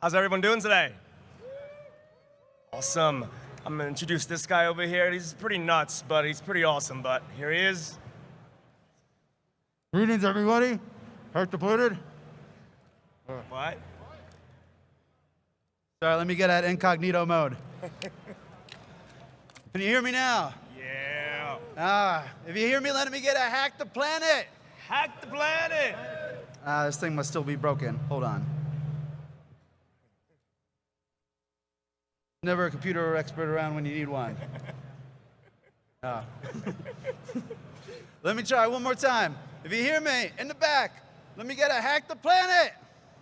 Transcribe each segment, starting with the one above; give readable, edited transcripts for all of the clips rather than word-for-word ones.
How's everyone doing today? Awesome. I'm gonna introduce this guy over here. He's pretty nuts, but he's pretty awesome. But here he is. Greetings, everybody. Heart depleted. What? Sorry, let me get at incognito mode. Can you hear me now? Yeah. If you hear me, let me get a hack the planet. Hack the planet. This thing must still be broken. Hold on. Never a computer expert around when you need one. Let me try one more time. If you hear me in the back, let me get a hack the planet.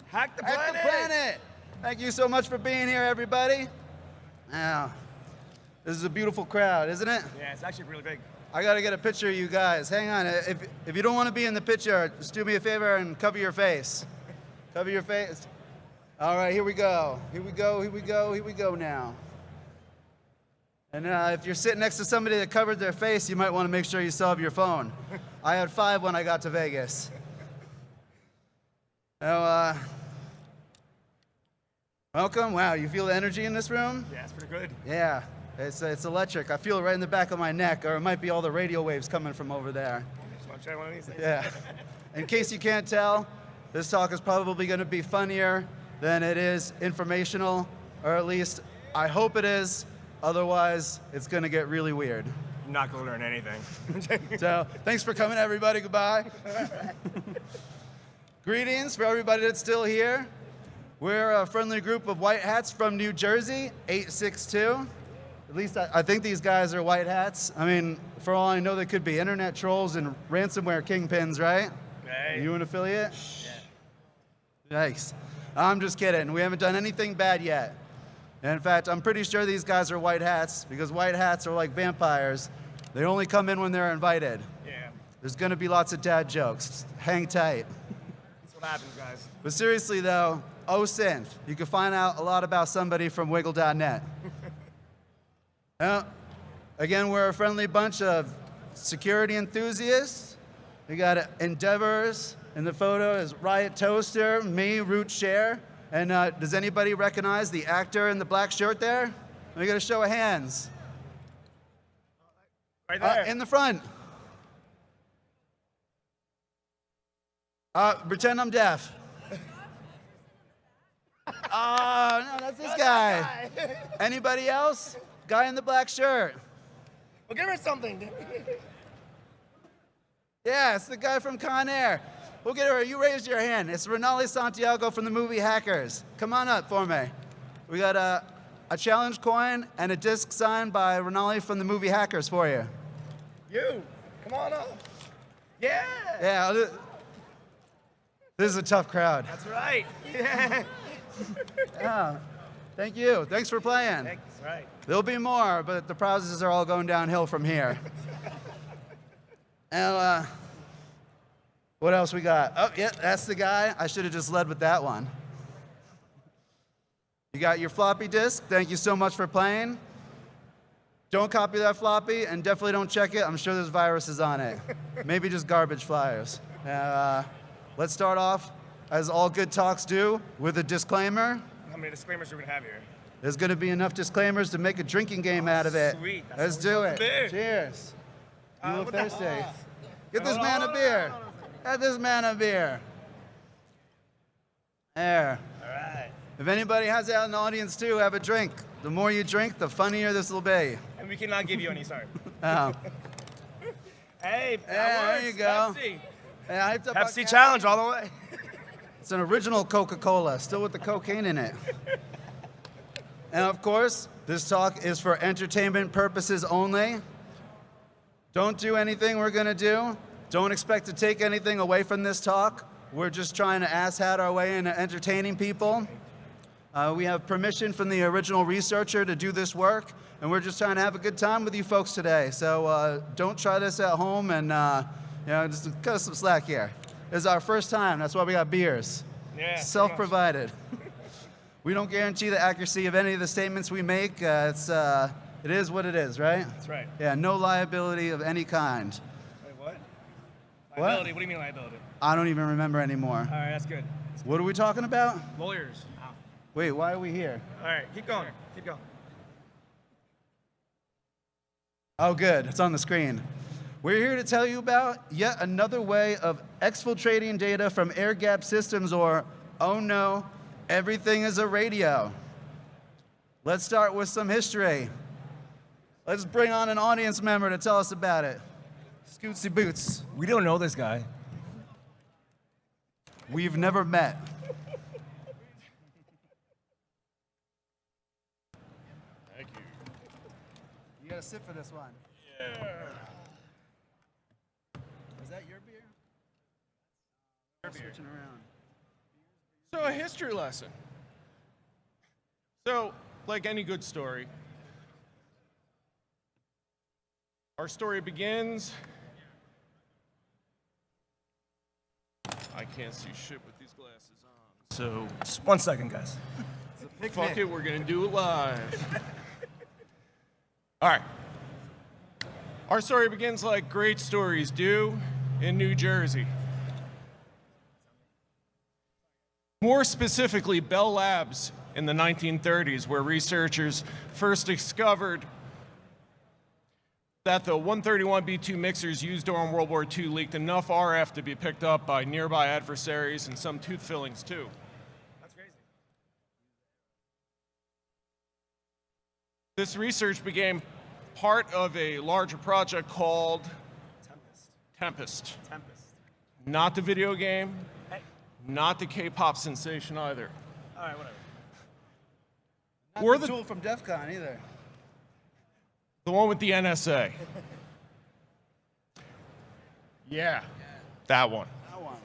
Hack the planet. Hack the planet. Thank you so much for being here, everybody. Now, this is a beautiful crowd, isn't it? Yeah, it's actually really big. I got to get a picture of you guys. Hang on. If you don't want to be in the picture, just do me a favor and cover your face. Cover your face. All right, here we go. Here we go, here we go, here we go now. And if you're sitting next to somebody that covered their face, you might want to make sure you still have your phone. I had 5 when I got to Vegas. Now, welcome. Wow, you feel the energy in this room? Yeah, it's pretty good. Yeah, it's electric. I feel it right in the back of my neck, or it might be all the radio waves coming from over there. Just want to try one of these things. Yeah. In case you can't tell, this talk is probably going to be funnier than it is informational, or at least I hope it is. Otherwise, it's going to get really weird. I'm not going to learn anything. So, thanks for coming, everybody. Goodbye. Greetings for everybody that's still here. We're a friendly group of white hats from New Jersey, 862. At least I think these guys are white hats. I mean, for all I know, they could be internet trolls and ransomware kingpins, right? Hey. Are you an affiliate? Yeah. Yikes. I'm just kidding. We haven't done anything bad yet. And in fact, I'm pretty sure these guys are white hats because white hats are like vampires. They only come in when they're invited. Yeah. There's going to be lots of dad jokes. Hang tight. That's what happens, guys. But seriously, though, OSINT. You can find out a lot about somebody from wiggle.net. Again, we're a friendly bunch of security enthusiasts. We got Endeavors. In the photo is Riot Toaster, me, Root Share. And does anybody recognize the actor in the black shirt there? Let me get a show of hands. Right there. In the front. Pretend I'm deaf. Oh, no, that's this guy. Anybody else? Guy in the black shirt. Well, give her something. Yeah, it's the guy from Con Air. We'll get her. You raised your hand. It's Renali Santiago from the movie Hackers. Come on up for me. We got a challenge coin and a disc signed by Renali from the movie Hackers for you. You, come on up. Yeah. Yeah. This is a tough crowd. That's right. Yeah. Yeah. Thank you. Thanks for playing. That's right. There'll be more, but the prizes are all going downhill from here. And what else we got? Oh, yeah, that's the guy. I should have just led with that one. You got your floppy disk. Thank you so much for playing. Don't copy that floppy, and definitely don't check it. I'm sure there's viruses on it. Maybe just garbage flyers. Let's start off, as all good talks do, with a disclaimer. How many disclaimers are we going to have here? There's going to be enough disclaimers to make a drinking game out of it. Sweet. Let's do it. Beer. Cheers. You look what the- thirsty. Get this man a beer. Get this man a beer. There. All right. If anybody has it out in the audience too, have a drink. The more you drink, the funnier this will be. And we cannot give you any, sorry. Oh. Hey, that Yeah, there works. you go. Pepsi. Yeah, I hyped up Pepsi our- challenge all the way. It's an original Coca-Cola, still with the cocaine in it. And of course, this talk is for entertainment purposes only. Don't do anything we're going to do. Don't expect to take anything away from this talk. We're just trying to asshat our way into entertaining people. We have permission from the original researcher to do this work, and we're just trying to have a good time with you folks today. So don't try this at home, and just cut us some slack here. This is our first time. That's why we got beers. Yeah. Self-provided. We don't guarantee the accuracy of any of the statements we make. It is what it is, right? That's right. Yeah, no liability of any kind. Wait, what? What? Liability? What do you mean liability? I don't even remember anymore. All right, that's good. What are we talking about? Lawyers. Wait, why are we here? All right, keep going. Keep going. Oh, good. It's on the screen. We're here to tell you about yet another way of exfiltrating data from air-gapped systems, or, oh no, everything is a radio. Let's start with some history. Let's bring on an audience member to tell us about it. Scootsy Boots. We don't know this guy. We've never met. Thank you. You gotta sit for this one. Yeah. Is that your beer? Switching around. So a history lesson. So, like any good story, our story begins. I can't see shit with these glasses on. So, Just 1 second, guys. fuck it, we're gonna do it live. All right. Our story begins like great stories do in New Jersey. More specifically, Bell Labs in the 1930s, where researchers first discovered that the 131B2 mixers used during World War II leaked enough RF to be picked up by nearby adversaries and some tooth fillings too. That's crazy. This research became part of a larger project called Tempest. Not the video game, Hey. not the K-pop sensation either. All right, whatever. Not Or the the- tool from DEFCON either. The one with the NSA. Yeah, that one. That one.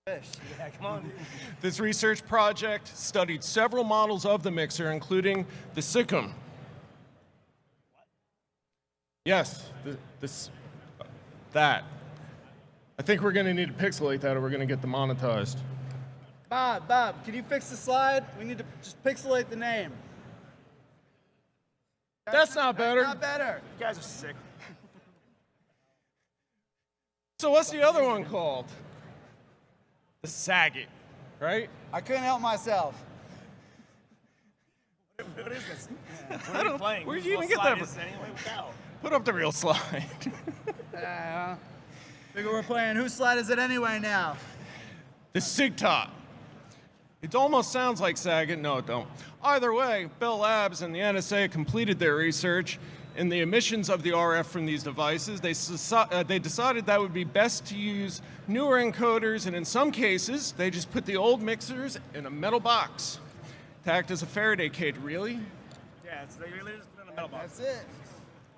Fish. Yeah, come on. This research project studied several models of the mixer, including the Sikkim. Yes, that. I think we're going to need to pixelate that or we're going to get demonetized. Bob, can you fix the slide? We need to just pixelate the name. That's not better. Not better. You guys are sick. So what's the other one called? The Saget, right? I couldn't help myself. What is this? What are you playing? Where'd Whose you even little get that slide is this anyway? Wow. Put up the real slide. Figure we're playing Whose Slide Is It Anyway now? The SIGTOT. It almost sounds like Saget. No, it don't. Either way, Bell Labs and the NSA completed their research in the emissions of the RF from these devices. They decided that would be best to use newer encoders, and in some cases, they just put the old mixers in a metal box to act as a Faraday cage. Really? Yeah, it's they really just put it in a metal box. That's it.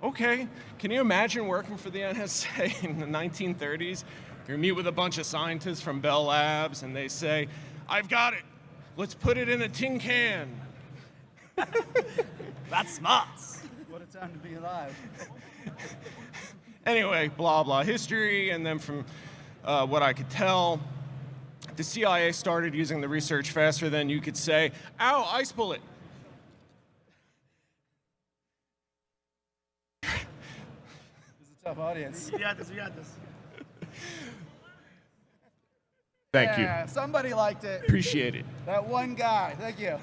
Okay. Can you imagine working for the NSA in the 1930s? You meet with a bunch of scientists from Bell Labs, and they say, "I've got it. Let's put it in a tin can." That's smart. What a time to be alive. Anyway, blah, blah, history, and then from what I could tell, the CIA started using the research faster than you could say, "Ow, ice bullet." This is a tough audience. You got this. You got this. Thank Yeah, somebody liked it. Appreciate it. That one guy. Thank you.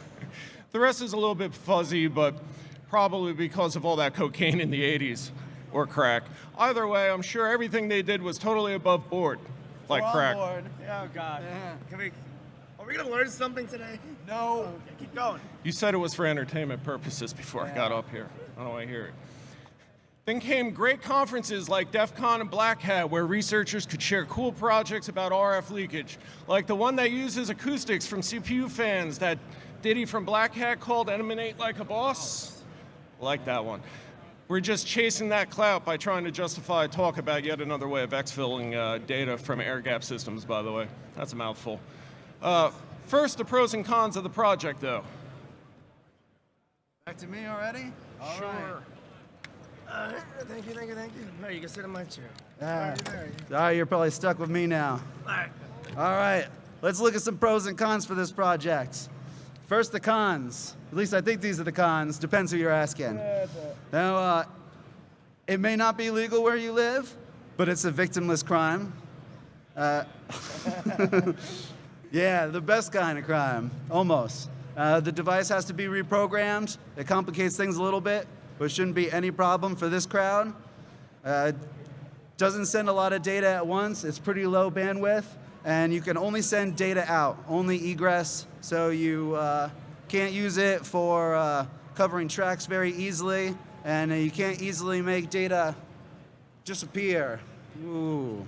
The rest is a little bit fuzzy, but probably because of all that cocaine in the 80s, or crack. Either way, I'm sure everything they did was totally above board, like We're on crack. board. Oh God. Yeah. Are we gonna learn something today? No. Okay, keep going. You said it was for entertainment purposes before I got up here. I don't want to hear it. Then came great conferences like DEFCON and Black Hat, where researchers could share cool projects about RF leakage, like the one that uses acoustics from CPU fans that Diddy from Black Hat called "Emanate Like a Boss." Like that one. We're just chasing that clout by trying to justify talk about yet another way of exfilling data from air-gap systems, by the way. That's a mouthful. First, the pros and cons of the project, though. Back to me already? All Sure. right. Thank you. No, you can sit in my chair. Ah. There. All right, you're probably stuck with me now. All right. All right, let's look at some pros and cons for this project. First, the cons. At least I think these are the cons. Depends who you're asking. Now, it may not be legal where you live, but it's a victimless crime. Yeah, the best kind of crime, almost. The device has to be reprogrammed. It complicates things a little bit, but shouldn't be any problem for this crowd. Doesn't send a lot of data at once. It's pretty low bandwidth, and you can only send data out, only egress, so you can't use it for covering tracks very easily, and you can't easily make data disappear. Ooh.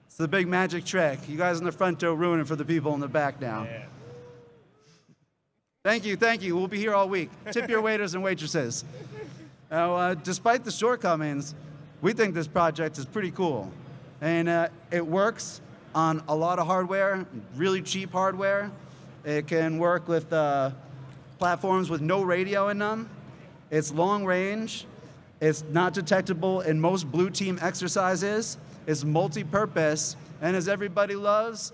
It's the big magic trick. You guys in the front don't ruin it for the people in the back now. Yeah. Thank you, thank you. We'll be here all week. Tip your waiters and waitresses. Now, despite the shortcomings, we think this project is pretty cool. And it works on a lot of hardware, really cheap hardware. It can work with platforms with no radio in them. It's long range. It's not detectable in most blue team exercises. It's multi-purpose. And as everybody loves,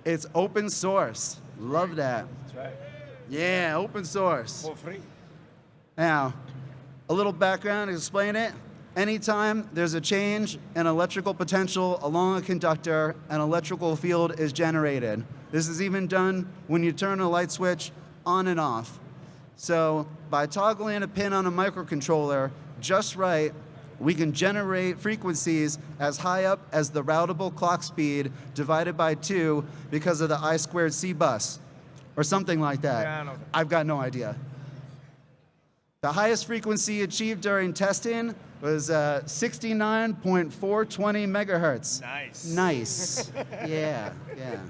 it's open source. Love that. That's right. Yeah, open source. For free. Now, a little background to explain it. Anytime there's a change in electrical potential along a conductor, an electrical field is generated. This is even done when you turn a light switch on and off. So by toggling a pin on a microcontroller just right, we can generate frequencies as high up as the routable clock speed divided by 2 because of the I2C bus, or something like that. Yeah, I know that. I've got no idea. The highest frequency achieved during testing was 69.420 megahertz. Nice. Nice. Yeah, yeah.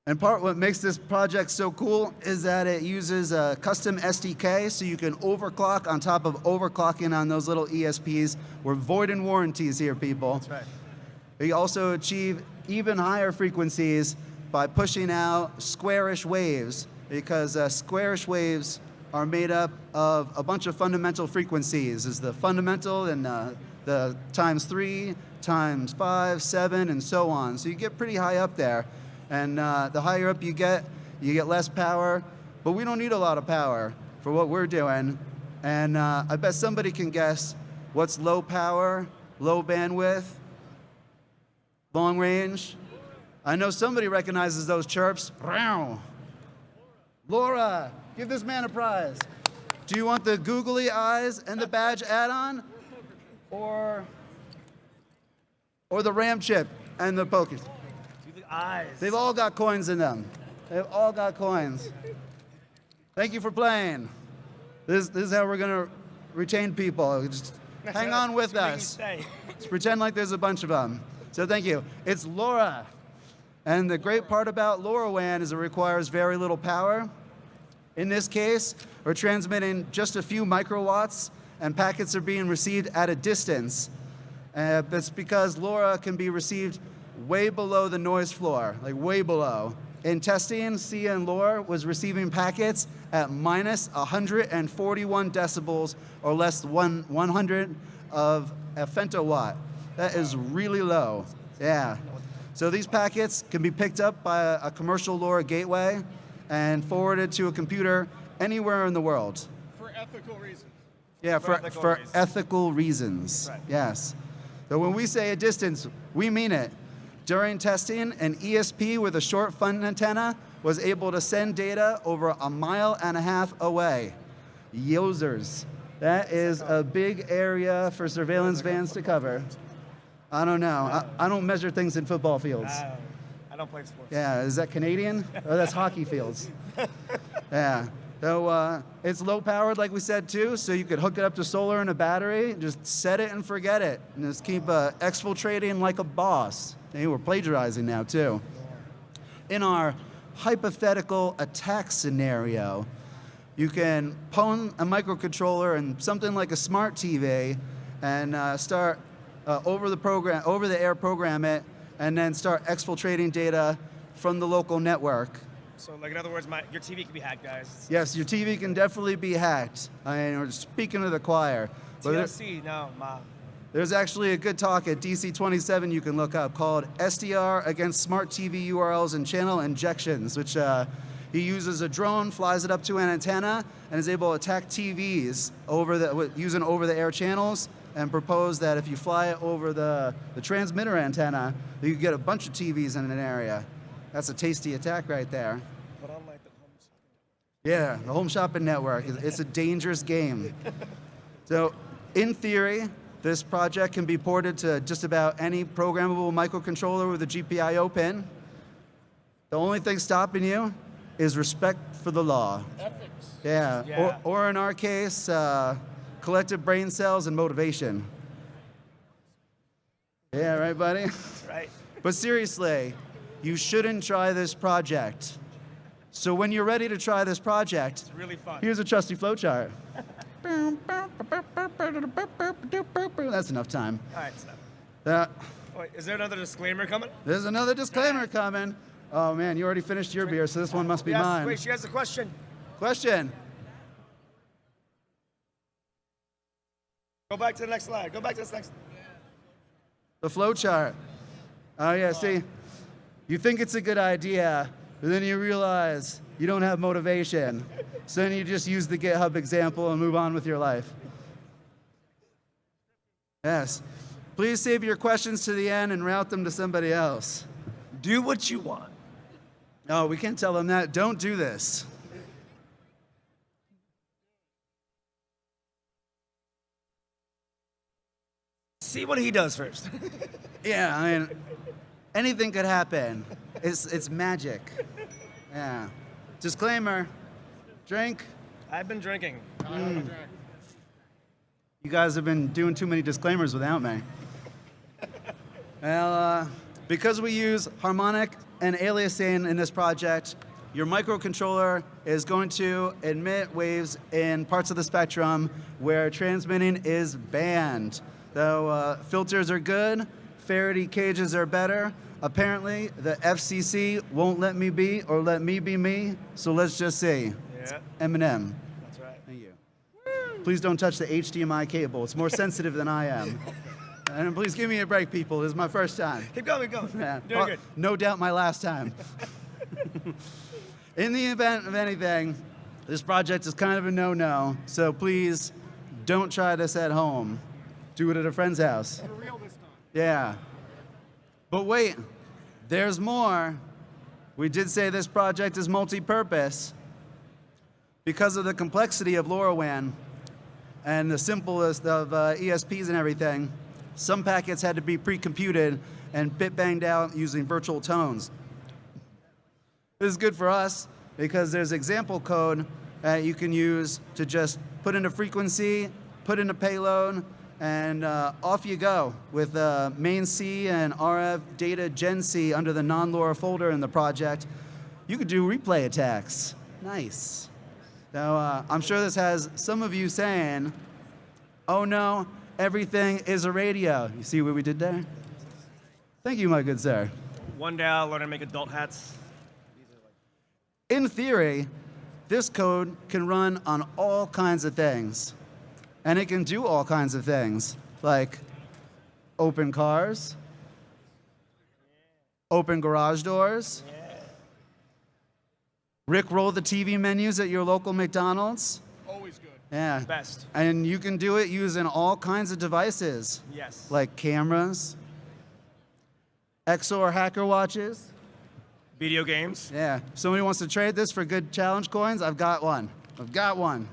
And what makes this project so cool is that it uses a custom SDK, so you can overclock on top of overclocking on those little ESPs. We're voiding warranties here, people. That's right. We also achieve even higher frequencies by pushing out squarish waves, because squarish waves are made up of a bunch of fundamental frequencies. Is the fundamental and the times 3, times 5, 7, and so on. So you get pretty high up there. And the higher up you get less power. But we don't need a lot of power for what we're doing. And I bet somebody can guess what's low power, low bandwidth, long range. I know somebody recognizes those chirps. Laura, give this man a prize. Do you want the googly eyes and the badge add-on? Or the RAM chip and the pokers? Do the eyes. They've all got coins in them. They've all got coins. Thank you for playing. This is how we're going to retain people. Just hang on with us. Just pretend like there's a bunch of them. So thank you. It's LoRa. And the great part about LoRaWAN is it requires very little power. In this case, we're transmitting just a few microwatts, and packets are being received at a distance. That's because LoRa can be received way below the noise floor, like way below. In testing, CNLohr was receiving packets at minus 141 decibels, or less than 100 of a femtowatt. That is really low. Yeah. So these packets can be picked up by a commercial LoRa gateway and forwarded to a computer anywhere in the world. For ethical reasons. Yeah, for reasons. ethical reasons. Right. Yes. So when we say a distance, we mean it. During testing, an ESP with a short fun antenna was able to send data over 1.5 miles away. Yozers. That is a big area for surveillance vans to cover. I don't know. I don't measure things in football fields. I don't play sports. Yeah, is that Canadian? Oh, that's hockey fields. Yeah. So it's low powered, like we said, too, so you could hook it up to solar and a battery, just set it and forget it, and just keep exfiltrating like a boss. Hey, we're plagiarizing now, too. In our hypothetical attack scenario, you can pwn a microcontroller and something like a smart TV and start over the air program it, and then start exfiltrating data from the local network. So, like, in other words, your TV can be hacked, guys. Yes, your TV can definitely be hacked. I mean, we're speaking to the choir. But TLC, no, Mom. there's actually a good talk at DC27 you can look up called SDR against smart TV URLs and channel injections, which he uses a drone, flies it up to an antenna, and is able to attack TVs using over-the-air channels and proposed that if you fly it over the transmitter antenna, you could get a bunch of TVs in an area. That's a tasty attack right there. But unlike the home Yeah, the home shopping network, it's a dangerous game. So in theory, this project can be ported to just about any programmable microcontroller with a GPIO pin. The only thing stopping you is respect for the law. Ethics. Yeah, Yeah. Or in our case, collective brain cells and motivation. Yeah, right, buddy? right? But seriously, you shouldn't try this project. So when you're ready to try this project, It's really fun. here's a trusty flowchart. That's enough time. All right, so. Uh, Wait, is there another disclaimer coming? there's another disclaimer coming. Oh man, you already finished your beer, so this one must be Yes, mine. wait, she has a question. Question. Go back to the next slide. Go back to this next. The flowchart. Oh yeah, see, you think it's a good idea, but then you realize you don't have motivation. So then you just use the GitHub example and move on with your life. Yes. Please save your questions to the end and route them to somebody else. Do what you want. No, we can't tell them that. Don't do this. See what he does first. Yeah, I mean, anything could happen. It's magic. Yeah. Disclaimer. Drink. I've been drinking. You guys have been doing too many disclaimers without me. Well, because we use harmonic and aliasing in this project, your microcontroller is going to emit waves in parts of the spectrum where transmitting is banned. So filters are good, Faraday cages are better. Apparently, the FCC won't let me be or let me be me, so let's just see. Yeah, Eminem. that's right. Thank you. Please don't touch the HDMI cable. It's more sensitive than I am. And please give me a break, people. This is my first time. Keep going, keep going. Yeah. Doing Well, good. no doubt my last time. In the event of anything, this project is kind of a no-no, so please don't try this at home. Do it at a friend's house. For real this time. Yeah. But wait, there's more. We did say this project is multi-purpose. Because of the complexity of LoRaWAN and the simplest of ESPs and everything, some packets had to be pre-computed and bit-banged out using virtual tones. This is good for us because there's example code that you can use to just put in a frequency, put in a payload, and off you go with main C and RF data Gen C under the non-LoRa folder in the project. You could do replay attacks. Nice. So I'm sure this has some of you saying, oh no, everything is a radio. You see what we did there? Thank you, my good sir. One day I'll learn to make adult hats. In theory, this code can run on all kinds of things. And it can do all kinds of things, like open cars, open garage doors, rickroll the TV menus at your local McDonald's. Always good. Yeah. Best. And you can do it using all kinds of devices, Yes. like cameras, XOR hacker watches. Video games. Yeah. If somebody wants to trade this for good challenge coins, I've got one. I've got one.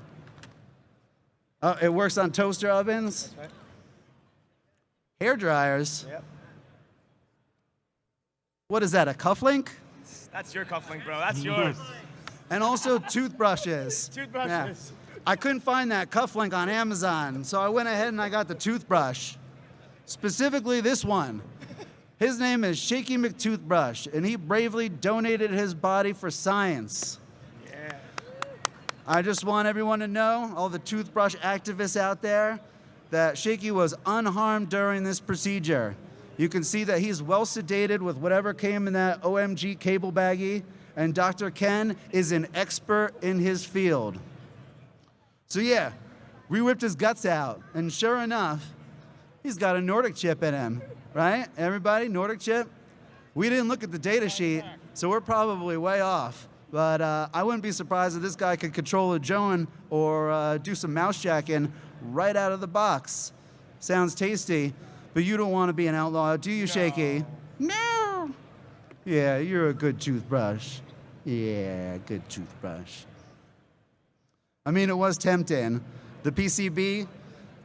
Oh, it works on toaster ovens, That's right. hair dryers. Yep. What is that, a cufflink? That's your cufflink, bro. That's yours. And also toothbrushes. Toothbrushes. Yeah. I couldn't find that cufflink on Amazon, so I went ahead and I got the toothbrush. Specifically this one. His name is Shaky McToothbrush, and he bravely donated his body for science. Yeah. I just want everyone to know, all the toothbrush activists out there, that Shaky was unharmed during this procedure. You can see that he's well sedated with whatever came in that OMG cable baggie, and Dr. Ken is an expert in his field. So yeah, we whipped his guts out, and sure enough, he's got a Nordic chip in him, right? Everybody, Nordic chip? We didn't look at the data sheet, so we're probably way off. But I wouldn't be surprised if this guy could control a drone or do some mouse jacking right out of the box. Sounds tasty, but you don't want to be an outlaw, do you, Shaky? No. Yeah, you're a good toothbrush. Yeah, good toothbrush. I mean, it was tempting. The PCB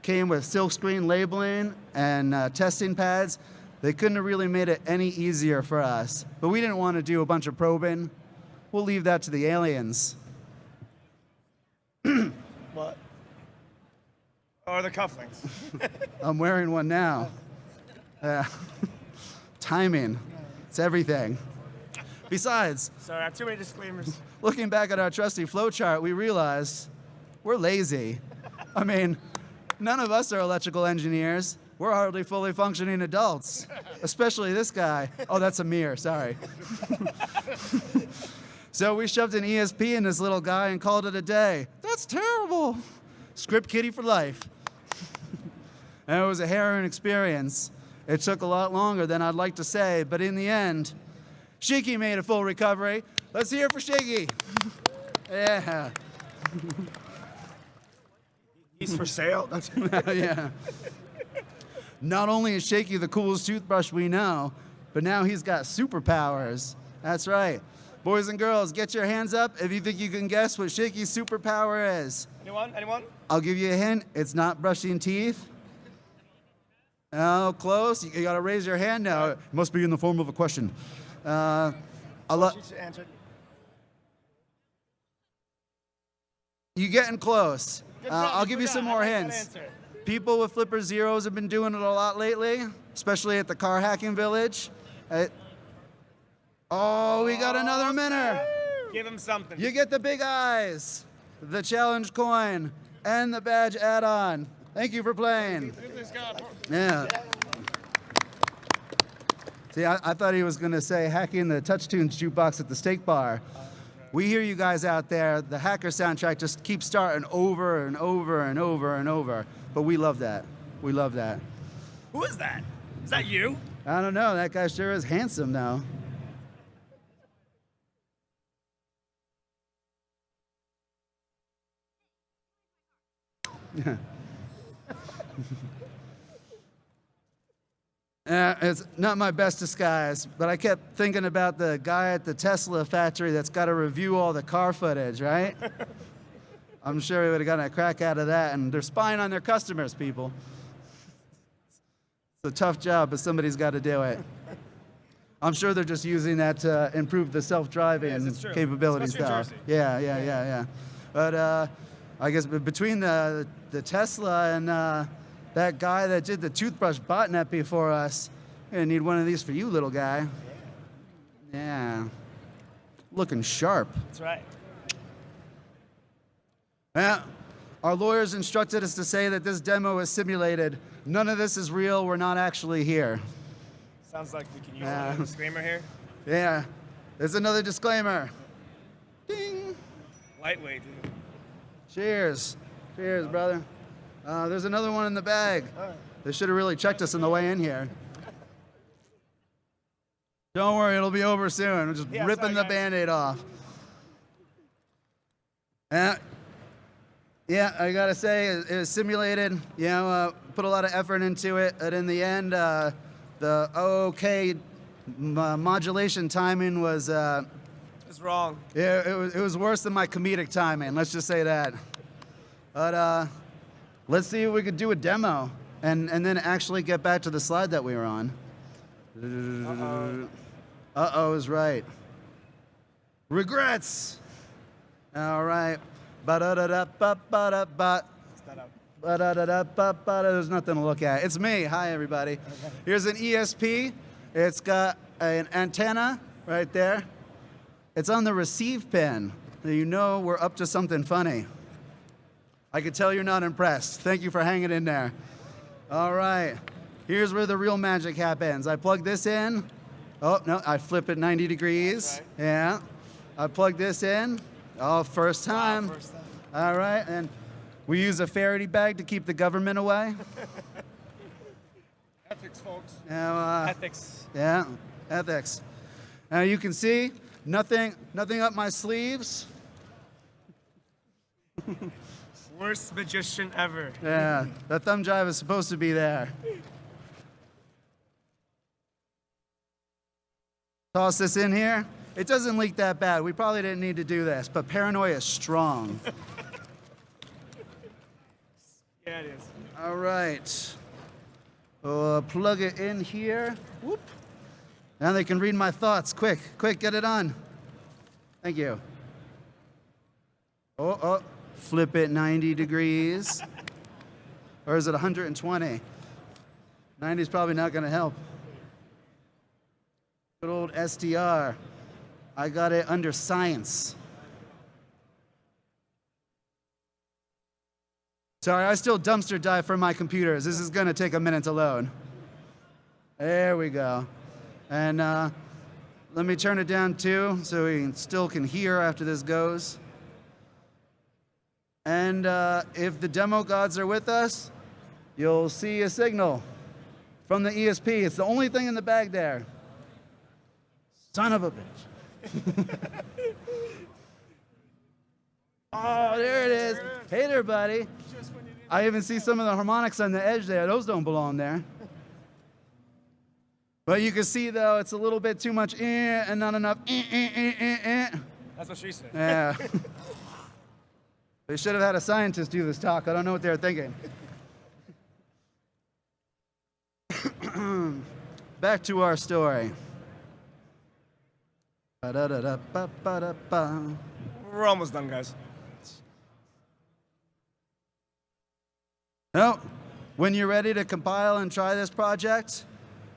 came with silkscreen labeling and testing pads. They couldn't have really made it any easier for us, but we didn't want to do a bunch of probing. We'll leave that to the aliens. What? Or the cufflinks. I'm wearing one now. Timing, it's everything. Besides, Sorry, I have too many disclaimers. looking back at our trusty flowchart, we realized we're lazy. I mean, none of us are electrical engineers. We're hardly fully functioning adults, especially this guy. Oh, that's a mirror, sorry. So we shoved an ESP in this little guy and called it a day. That's terrible. Script kiddie for life. And it was a harrowing experience. It took a lot longer than I'd like to say, but in the end, Shaky made a full recovery. Let's hear it for Shaky. Yeah. He's for sale. That's Yeah. Not only is Shaky the coolest toothbrush we know, but now he's got superpowers. That's right. Boys and girls, get your hands up if you think you can guess what Shaky's superpower is. Anyone? Anyone? I'll give you a hint. It's not brushing teeth. Oh, close. You gotta raise your hand now. It must be in the form of a question. She answered. You getting close. Good job, I'll give good you some job. more I like that hints. answer. People with flipper zeros have been doing it a lot lately, especially at the car hacking village. Oh, we got another minute. Give him something. You get the big eyes, the challenge coin, and the badge add-on. Thank you for playing. Yeah. See, I thought he was going to say hacking the Touch Tunes jukebox at the steak bar. We hear you guys out there. The hacker soundtrack just keeps starting over and over and over and over. But we love that. We love that. Who is that? Is that you? I don't know. That guy sure is handsome now. It's not my best disguise, but I kept thinking about the guy at the Tesla factory that's got to review all the car footage, right? I'm sure he would have gotten a crack out of that, and they're spying on their customers, people. It's a tough job, but somebody's got to do it. I'm sure they're just using that to improve the self-driving capabilities. Especially in Jersey. Yeah. But I guess between the Tesla and that guy that did the toothbrush botnet before us, I'm gonna need one of these for you, little guy. Yeah. Looking sharp. That's right. Yeah. Our lawyers instructed us to say that this demo is simulated. None of this is real. We're not actually here. Sounds like we can use a disclaimer here. Yeah. There's another disclaimer. Ding. Lightweight, dude. Cheers. Cheers, brother. There's another one in the bag. They should have really checked us on the way in here. Don't worry, it'll be over soon. We're just ripping the Band-Aid off. Yeah, I gotta say, it was simulated. You know, put a lot of effort into it. And in the end, the OK modulation timing was... It's wrong. Yeah, it was worse than my comedic timing, let's just say that. But let's see if we could do a demo and then actually get back to the slide that we were on. Uh-oh is right. Regrets. All right. Ba-da-da-da-ba-ba-da-ba. Ba-da-da-da-ba-ba-da. There's nothing to look at. It's me. Hi, everybody. Here's an ESP. It's got an antenna right there. It's on the receive pin. You know we're up to something funny. I can tell you're not impressed. Thank you for hanging in there. All right. Here's where the real magic happens. I plug this in. Oh, no, I flip it 90 degrees. Right. Yeah. I plug this in. Oh, first time. Wow, first time. All right. And we use a Faraday bag to keep the government away. Ethics, folks. Now, Ethics. yeah, ethics. Now you can see nothing up my sleeves. Worst magician ever. Yeah, the thumb drive is supposed to be there. Toss this in here. It doesn't leak that bad. We probably didn't need to do this, but paranoia is strong. Yeah, it is. All right. Plug it in here. Whoop. Now they can read my thoughts. Quick, quick, get it on. Thank you. Oh, flip it 90 degrees. Or is it 120? 90 is probably not going to help. Good old SDR. I got it under science. Sorry, I still dumpster dive for my computers. This is going to take a minute to load. There we go. And let me turn it down too so we still can hear after this goes. And if the demo gods are with us, you'll see a signal from the ESP. It's the only thing in the bag there. Son of a bitch. Oh, there it is. Hey there, buddy. I even see some of the harmonics on the edge there. Those don't belong there. But you can see, though, it's a little bit too much and not enough. That's what she said. Yeah. They should have had a scientist do this talk. I don't know what they were thinking. Back to our story. Ba-da-da-da-ba-ba-da-ba. We're almost done, guys. No, when you're ready to compile and try this project,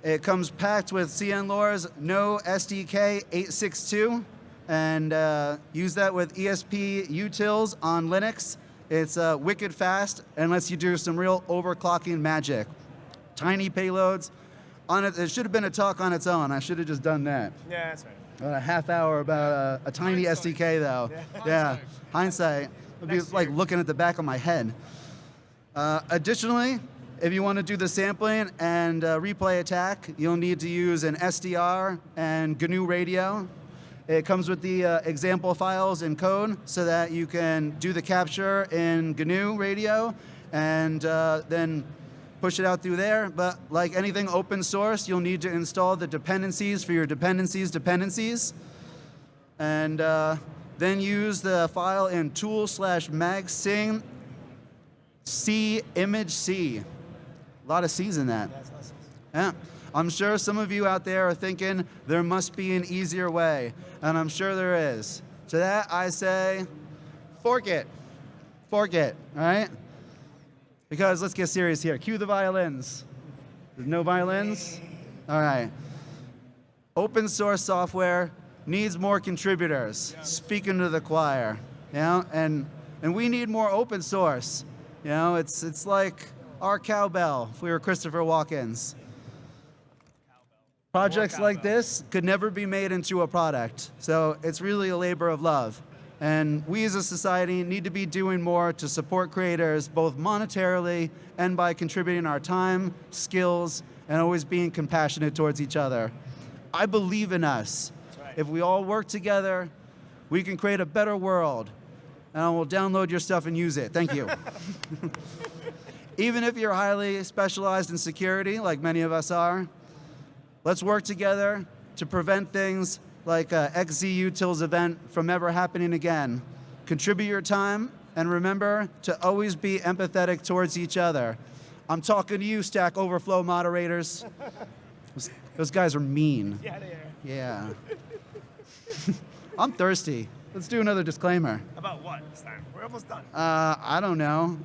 it comes packed with CNLohr's No SDK 862, and use that with ESP utils on Linux. It's wicked fast and lets you do some real overclocking magic. Tiny payloads. On it, it should have been a talk on its own. I should have just done that. Yeah, that's right. About a half hour about a tiny SDK, though. Yeah, hindsight. It'd be like looking at the back of my head. Additionally, if you want to do the sampling and replay attack, you'll need to use an SDR and GNU radio. It comes with the example files and code so that you can do the capture in GNU radio and then push it out through there. But like anything open source, you'll need to install the dependencies for your dependencies. And then use the file in tool/magsing C image C. A lot of C's in that. Yeah. I'm sure some of you out there are thinking there must be an easier way, and I'm sure there is. To that I say, fork it. Fork it, all right? Because let's get serious here. Cue the violins. There's no violins? All right. Open source software needs more contributors. Speaking to the choir, you know, and we need more open source. You know, it's like our cowbell if we were Christopher Walken's. Projects like this could never be made into a product, so it's really a labor of love. And we as a society need to be doing more to support creators, both monetarily and by contributing our time, skills, and always being compassionate towards each other. I believe in us. If we all work together, we can create a better world. And I will download your stuff and use it. Thank you. Even if you're highly specialized in security, like many of us are, let's work together to prevent things like XZUtils event from ever happening again. Contribute your time, and remember to always be empathetic towards each other. I'm talking to you, Stack Overflow moderators. Those guys are mean. Yeah, they are. Yeah. I'm thirsty. Let's do another disclaimer. About what this time? We're almost done. I don't know.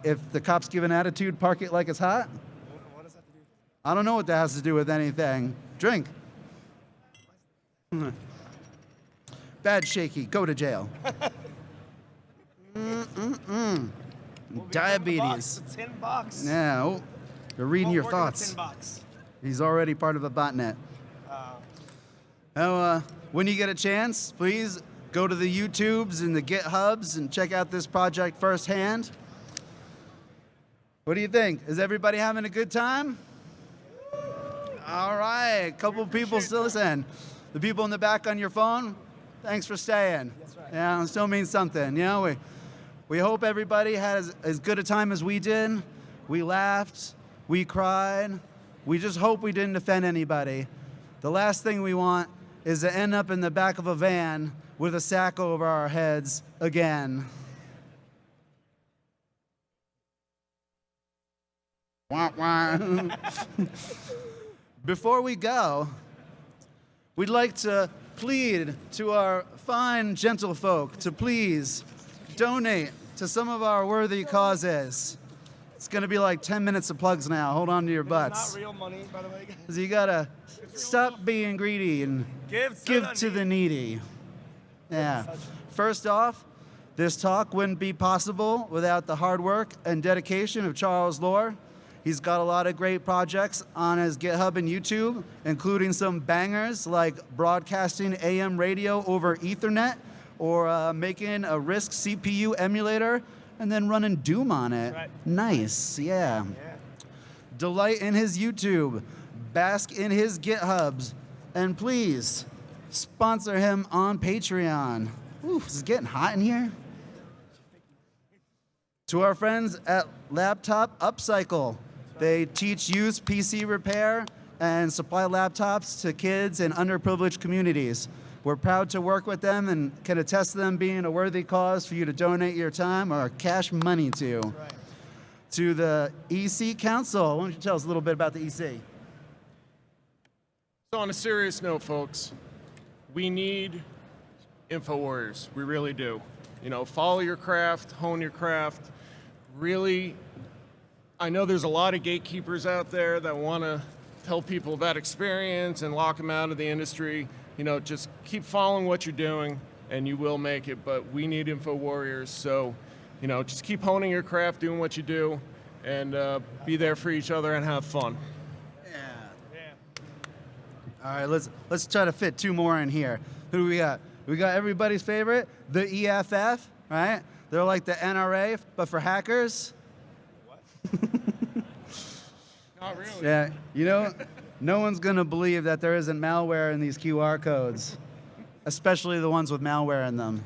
If the cops give an attitude, park it like it's hot. What does that have to do? I don't know what that has to do with anything. Drink. Bad shaky. Go to jail. Diabetes. It's $10. Yeah. Oh, you're reading your $10. thoughts. He's already part of a botnet. When you get a chance, please go to the YouTubes and the GitHubs and check out this project firsthand. What do you think? Is everybody having a good time? All right, a couple people still listen. The people in the back on your phone, thanks for staying. That's right. Yeah, it still means something. You know, We hope everybody has as good a time as we did. We laughed, we cried. We just hope we didn't offend anybody. The last thing we want is to end up in the back of a van with a sack over our heads again. Wah, wah. Before we go, we'd like to plead to our fine gentlefolk to please donate to some of our worthy causes. It's going to be like 10 minutes of plugs now. Hold on to your butts. It's not real money, by the way. So you got to stop being greedy and give to the needy. Yeah. First off, this talk wouldn't be possible without the hard work and dedication of CNLohr. He's got a lot of great projects on his GitHub and YouTube, including some bangers like broadcasting AM radio over Ethernet or making a RISC CPU emulator and then running Doom on it. Right. Nice, yeah. Delight in his YouTube, bask in his GitHubs, and please sponsor him on Patreon. Ooh, is it getting hot in here? To our friends at Laptop Upcycle, they teach youth PC repair and supply laptops to kids in underprivileged communities. We're proud to work with them and can attest to them being a worthy cause for you to donate your time or cash money to. Right. To the EC Council, why don't you tell us a little bit about the EC? So on a serious note, folks, we need info warriors. We really do. You know, follow your craft, hone your craft. Really, I know there's a lot of gatekeepers out there that want to tell people about experience and lock them out of the industry. You know, just keep following what you're doing and you will make it, but we need info warriors. So, you know, just keep honing your craft, doing what you do, and be there for each other and have fun. All right, let's try to fit two more in here. Who do we got? We got everybody's favorite, the EFF, right? They're like the NRA, but for hackers. What? Not really. Yeah, you know, no one's gonna believe that there isn't malware in these QR codes, especially the ones with malware in them.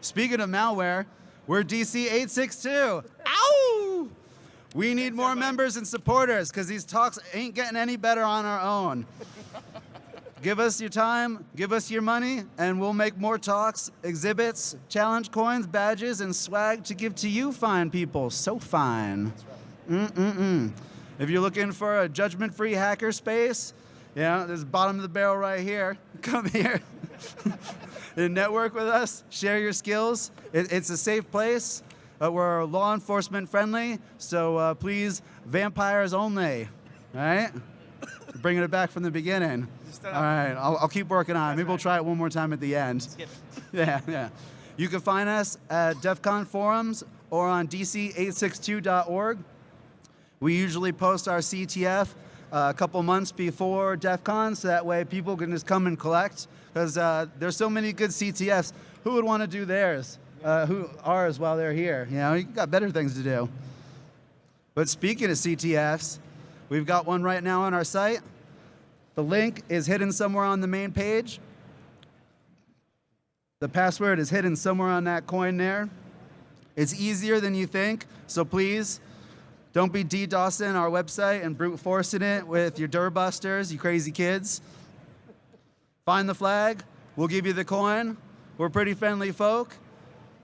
Speaking of malware, we're DC862. Ow! We need more members and supporters because these talks ain't getting any better on our own. Give us your time, give us your money, and we'll make more talks, exhibits, challenge coins, badges, and swag to give to you fine people. So fine. If you're looking for a judgment-free hacker space, yeah, there's bottom of the barrel right here. Come here and network with us, share your skills. It's a safe place. We're law enforcement friendly, so please, vampires only, all right? Bringing it back from the beginning. All right, I'll keep working on it. Maybe we'll try it one more time at the end. Yeah. You can find us at DEFCON forums or on dc862.org. We usually post our CTF a couple months before DEFCON, so that way people can just come and collect. Because there's so many good CTFs. Who would want to do theirs? Ours while they're here? You know, you got better things to do. But speaking of CTFs, we've got one right now on our site. The link is hidden somewhere on the main page. The password is hidden somewhere on that coin there. It's easier than you think, so please don't be DDoSing our website and brute forcing it with your Durbusters, you crazy kids. Find the flag, we'll give you the coin. We're pretty friendly folk.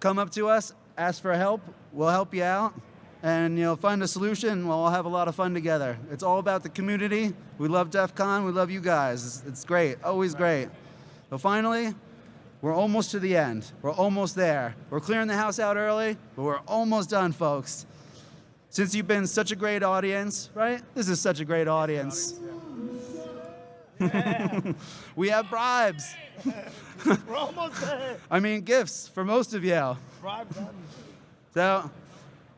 Come up to us, ask for help, we'll help you out. And find a solution, we'll all have a lot of fun together. It's all about the community. We love DEF CON, we love you guys. It's great, always great. So finally, we're almost to the end. We're almost there. We're clearing the house out early, but we're almost done, folks. Since you've been such a great audience, right? This is such a great audience. We have bribes. We're almost there. I mean, gifts for most of you. Bribe done. So,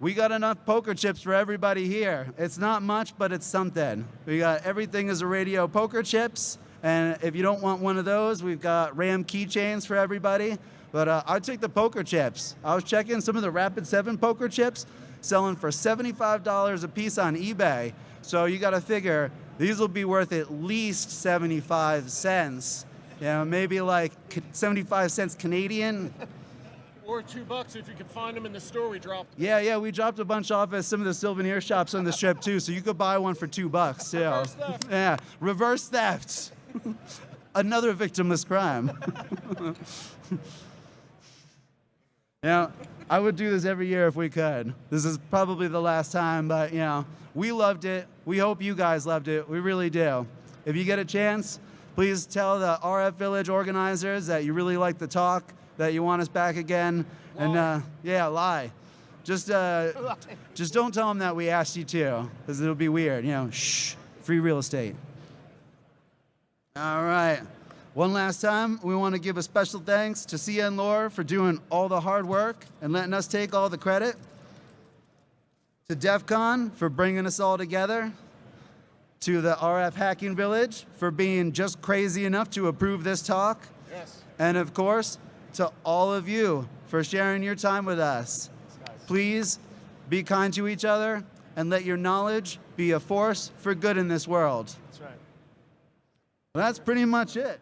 we got enough poker chips for everybody here. It's not much, but it's something. We got everything is a radio poker chips, and if you don't want one of those, we've got RAM keychains for everybody. But I'll take the poker chips. I was checking some of the Rapid 7 poker chips, selling for $75 a piece on eBay. So you got to figure these will be worth at least 75 cents. Maybe like 75 cents Canadian. Or $2 if you can find them in the store we dropped. Yeah, we dropped a bunch off at some of the souvenir shops on the strip too, so you could buy one for $2 too. Reverse theft. Yeah, reverse theft. Another victimless crime. Yeah, I would do this every year if we could. This is probably the last time, but you know, we loved it. We hope you guys loved it. We really do. If you get a chance, please tell the RF Village organizers that you really like the talk, that you want us back again, and yeah, lie. Just don't tell them that we asked you to, because it'll be weird. You know, shh, free real estate. All right. One last time, we want to give a special thanks to CNLohr for doing all the hard work and letting us take all the credit. To DEF CON for bringing us all together. To the RF Hacking Village for being just crazy enough to approve this talk. Yes. And of course, to all of you for sharing your time with us. Please be kind to each other and let your knowledge be a force for good in this world. That's right. Well, that's pretty much it.